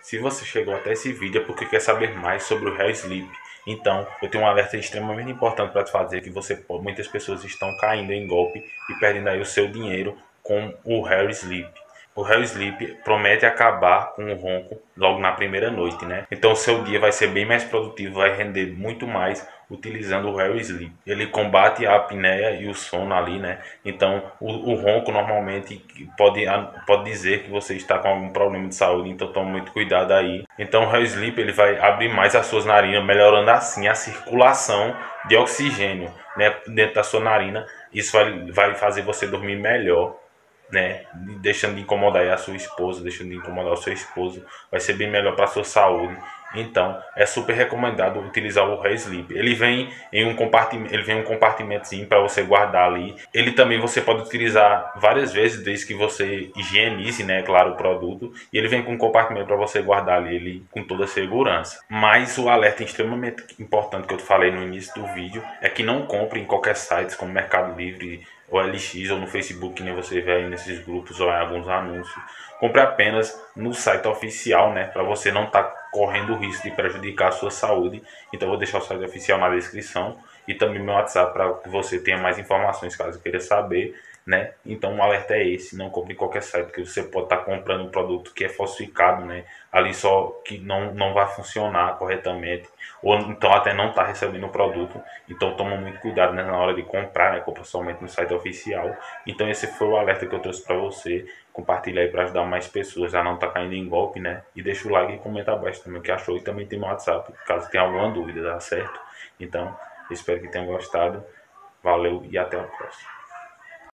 Se você chegou até esse vídeo é porque quer saber mais sobre o Hair Sleep. Então, eu tenho um alerta extremamente importante para te fazer, que muitas pessoas estão caindo em golpe e perdendo aí o seu dinheiro com o Hair Sleep. O Hair Sleep promete acabar com o ronco logo na primeira noite, né? Então o seu dia vai ser bem mais produtivo, vai render muito mais utilizando o Hair Sleep. Ele combate a apneia e o sono ali, né? Então o ronco normalmente pode dizer que você está com algum problema de saúde, então tome muito cuidado aí. Então o Hair Sleep ele vai abrir mais as suas narinas, melhorando assim a circulação de oxigênio, né, dentro da sua narina. Isso vai fazer você dormir melhor, né? Deixando de incomodar a sua esposa, deixando de incomodar o seu esposo, vai ser bem melhor para a sua saúde. Então, é super recomendado utilizar o Hair Sleep. Ele vem em um compartimentozinho para você guardar ali. Ele também você pode utilizar várias vezes, desde que você higienize, né, claro, o produto. E ele vem com um compartimento para você guardar ali, ele com toda a segurança. Mas o alerta extremamente importante que eu falei no início do vídeo é que não compre em qualquer site como Mercado Livre, ou LX, ou no Facebook, que nem você vê aí nesses grupos ou em alguns anúncios. Compre apenas no site oficial, né? Para você não estar correndo o risco de prejudicar a sua saúde. Então eu vou deixar o site oficial na descrição e também meu WhatsApp para que você tenha mais informações caso queira saber, né? Então o alerta é esse: não compre em qualquer site, porque você pode estar comprando um produto que é falsificado, né? Ali só que não vai funcionar corretamente, ou então até não está recebendo o produto. Então toma muito cuidado, né, na hora de comprar, né? Compra somente no site oficial. Então esse foi o alerta que eu trouxe para você. Compartilha aí para ajudar mais pessoas a não estar caindo em golpe, né? E deixa o like e comenta abaixo também o que achou. E também tem meu WhatsApp, caso tenha alguma dúvida, tá certo? Então, espero que tenham gostado. Valeu e até a próxima.